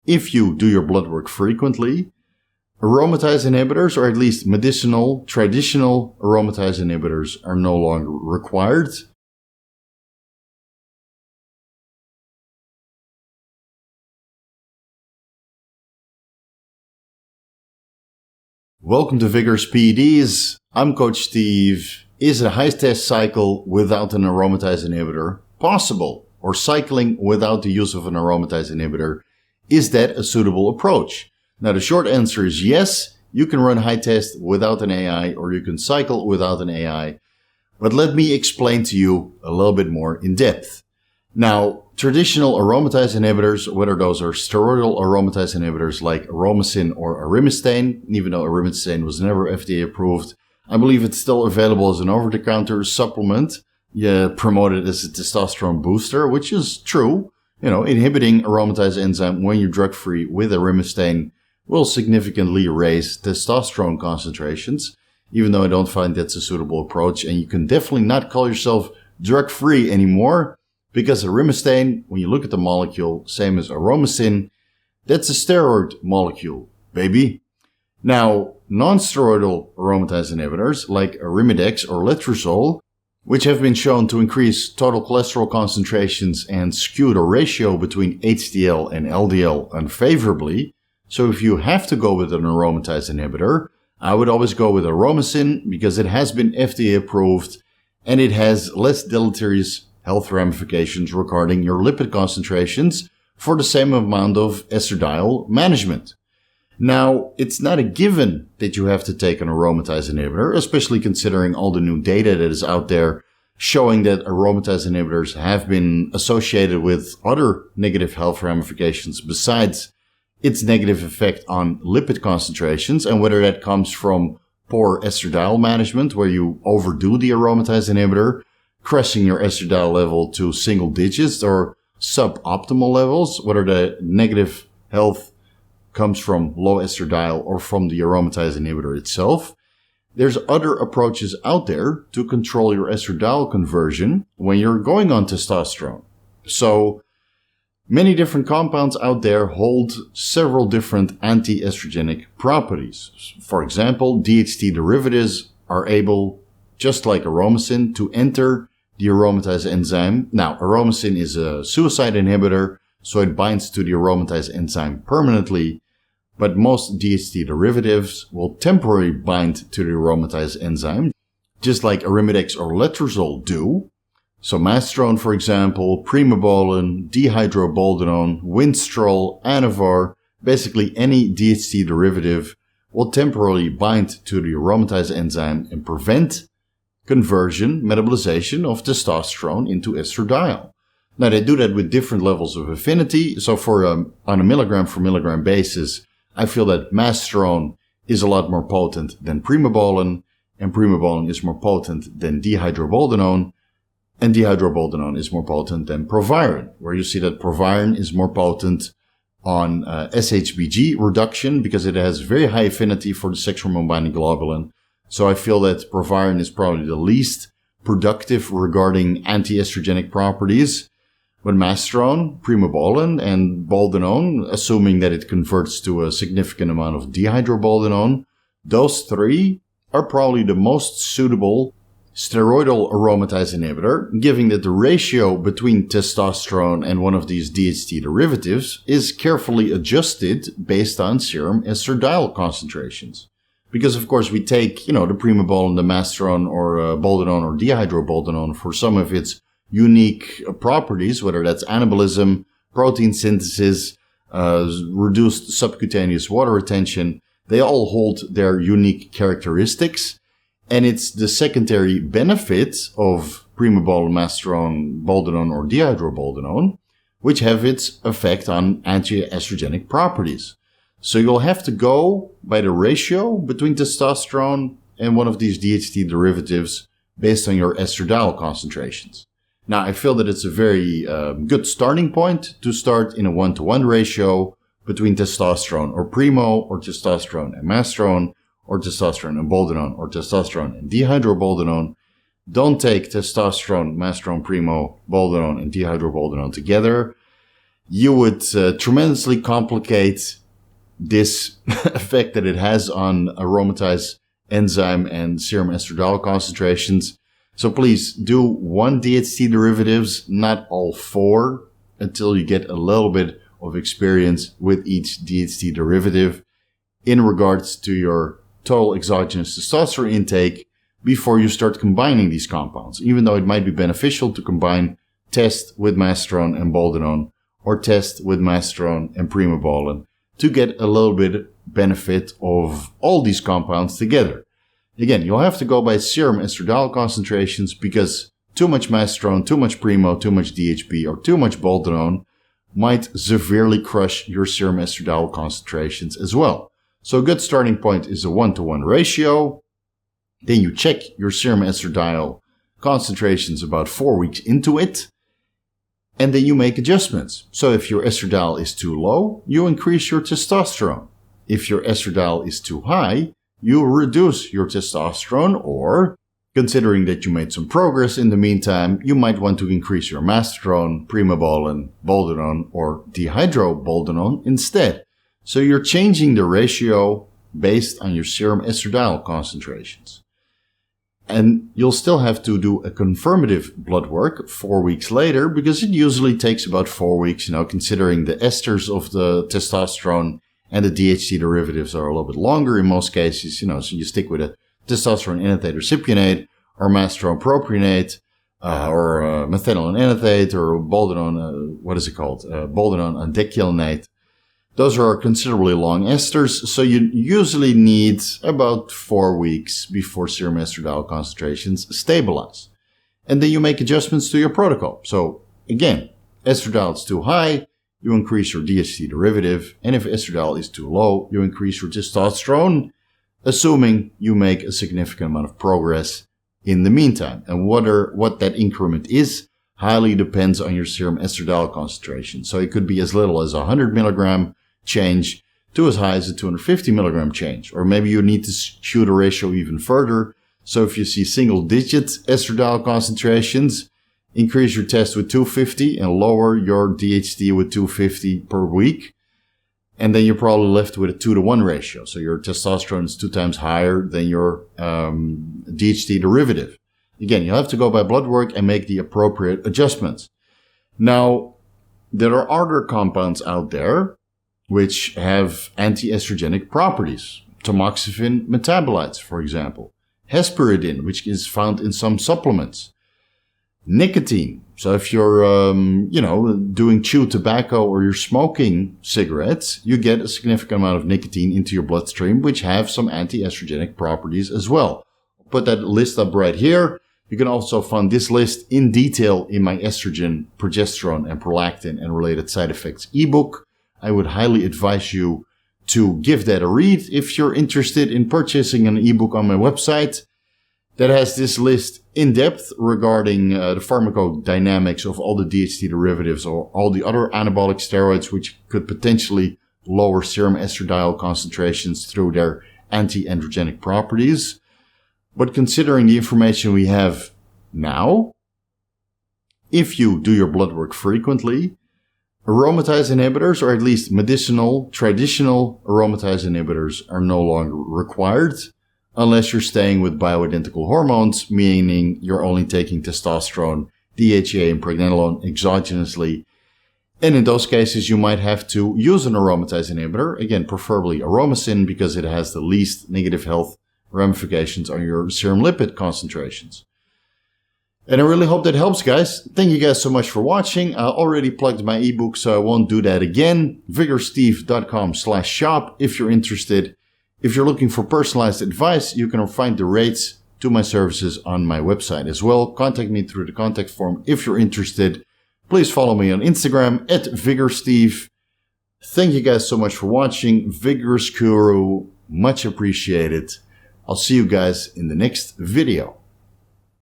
if you do your blood work frequently, aromatase inhibitors, or at least medicinal, traditional aromatase inhibitors, are no longer required. Welcome to Vigorous PEDs. I'm Coach Steve. Is a high test cycle without an aromatase inhibitor possible? Or cycling without the use of an aromatase inhibitor, is that a suitable approach? Now the short answer is yes, you can run high test without an AI or you can cycle without an AI. But let me explain to you a little bit more in depth. Now, traditional aromatase inhibitors, whether those are steroidal aromatase inhibitors like Aromasin or Arimistane, even though Arimistane was never FDA approved, I believe it's still available as an over-the-counter supplement. Promoted as a testosterone booster, which is true. Inhibiting aromatase enzyme when you're drug-free with Arimistane will significantly raise testosterone concentrations, even though I don't find that's a suitable approach. And you can definitely not call yourself drug-free anymore, because Arimistane, when you look at the molecule, same as Aromasin, that's a steroid molecule, baby. Now, non-steroidal aromatase inhibitors like Arimidex or Letrozole, which have been shown to increase total cholesterol concentrations and skew the ratio between HDL and LDL unfavorably. So if you have to go with an aromatase inhibitor, I would always go with Aromasin because it has been FDA approved and it has less deleterious health ramifications regarding your lipid concentrations for the same amount of estradiol management. Now, it's not a given that you have to take an aromatase inhibitor, especially considering all the new data that is out there showing that aromatase inhibitors have been associated with other negative health ramifications besides its negative effect on lipid concentrations, and whether that comes from poor estradiol management, where you overdo the aromatase inhibitor, crushing your estradiol level to single digits or suboptimal levels, whether the negative health comes from low estradiol or from the aromatase inhibitor itself. There's other approaches out there to control your estradiol conversion when you're going on testosterone. So many different compounds out there hold several different anti-estrogenic properties. For example, DHT derivatives are able, just like Aromasin, to enter the aromatase enzyme. Now, Aromasin is a suicide inhibitor, so it binds to the aromatase enzyme permanently, but most DHT derivatives will temporarily bind to the aromatase enzyme, just like Arimidex or Letrozole do. So Mastrone, for example, Primobolan, Dihydroboldenone, Winstrol, Anavar, basically any DHT derivative will temporarily bind to the aromatase enzyme and prevent conversion, metabolization of testosterone into estradiol. Now, they do that with different levels of affinity. So on a milligram for milligram basis, I feel that Mastrone is a lot more potent than Primobolan, and Primobolan is more potent than Dihydroboldenone, and Dihydroboldenone is more potent than Proviron, where you see that Proviron is more potent on SHBG reduction because it has very high affinity for the sex hormone binding globulin. So I feel that Proviron is probably the least productive regarding anti-estrogenic properties. But Mastrone, Primobolan, and Boldenone, assuming that it converts to a significant amount of dihydroboldenone, those three are probably the most suitable steroidal aromatase inhibitor, given that the ratio between testosterone and one of these DHT derivatives is carefully adjusted based on serum estradiol concentrations. Because, of course, we take, the Primobolan, the Mastrone, or Boldenone, or dihydroboldenone for some of its unique properties, whether that's anabolism, protein synthesis, reduced subcutaneous water retention. They all hold their unique characteristics. And it's the secondary benefits of Primobolan, Mastrone, Boldenone, or dihydroboldenone, which have its effect on anti-estrogenic properties. So you'll have to go by the ratio between testosterone and one of these DHT derivatives based on your estradiol concentrations. Now, I feel that it's a very good starting point to start in a 1-to-1 ratio between testosterone or Primo, or testosterone and Mastrone, or testosterone and Boldenone, or testosterone and dihydroboldenone. Don't take testosterone, Mastrone, Primo, Boldenone, and dihydroboldenone together. you would tremendously complicate this effect that it has on aromatase enzyme and serum estradiol concentrations. So please do 1 DHT derivatives, not all 4, until you get a little bit of experience with each DHT derivative in regards to your total exogenous testosterone intake before you start combining these compounds. Even though it might be beneficial to combine test with masterone and boldenone or test with masterone and primobolan to get a little bit benefit of all these compounds together. Again, you'll have to go by serum estradiol concentrations because too much masterone, too much primo, too much DHP, or too much boldenone might severely crush your serum estradiol concentrations as well. So a good starting point is a 1-to-1 ratio. Then you check your serum estradiol concentrations about 4 weeks into it. And then you make adjustments. So if your estradiol is too low, you increase your testosterone. If your estradiol is too high, you reduce your testosterone, or considering that you made some progress in the meantime, you might want to increase your masterone, primobolan, boldenone, or dihydroboldenone instead. So you're changing the ratio based on your serum estradiol concentrations. And you'll still have to do a confirmative blood work 4 weeks later, because it usually takes about 4 weeks, considering the esters of the testosterone and the DHT derivatives are a little bit longer in most cases, so you stick with a testosterone enanthate or cypionate, or masterone propionate, or methanol enanthate, or boldenone, boldenone andecilonate. Those are considerably long esters, so you usually need about 4 weeks before serum estradiol concentrations stabilize. And then you make adjustments to your protocol. So again, estradiol is too high, you increase your DHT derivative, and if estradiol is too low, you increase your testosterone, assuming you make a significant amount of progress in the meantime. And what that increment is highly depends on your serum estradiol concentration. So it could be as little as 100 milligram change to as high as a 250 milligram change. Or maybe you need to skew the ratio even further. So if you see single digit estradiol concentrations, increase your test with 250 and lower your DHT with 250 per week. And then you're probably left with a 2-to-1 ratio. So your testosterone is 2 times higher than your DHT derivative. Again, you have to go by blood work and make the appropriate adjustments. Now, there are other compounds out there which have anti-estrogenic properties. Tamoxifen metabolites, for example. Hesperidin, which is found in some supplements. Nicotine. So if you're, doing chewed tobacco or you're smoking cigarettes, you get a significant amount of nicotine into your bloodstream, which have some anti-estrogenic properties as well. I'll put that list up right here. You can also find this list in detail in my estrogen, progesterone, and prolactin and related side effects ebook. I would highly advise you to give that a read if you're interested in purchasing an ebook on my website that has this list in depth regarding the pharmacodynamics of all the DHT derivatives or all the other anabolic steroids, which could potentially lower serum estradiol concentrations through their anti-androgenic properties. But considering the information we have now, if you do your blood work frequently, aromatase inhibitors, or at least medicinal, traditional aromatase inhibitors, are no longer required unless you're staying with bioidentical hormones, meaning you're only taking testosterone, DHEA, and pregnenolone exogenously. And in those cases, you might have to use an aromatase inhibitor, again, preferably aromasin, because it has the least negative health ramifications on your serum lipid concentrations. And I really hope that helps, guys. Thank you guys so much for watching. I already plugged my ebook, so I won't do that again. VigorousSteve.com/shop if you're interested. If you're looking for personalized advice, you can find the rates to my services on my website as well. Contact me through the contact form if you're interested. Please follow me on Instagram @VigorusSteve. Thank you guys so much for watching. Vigorous Guru, much appreciated. I'll see you guys in the next video.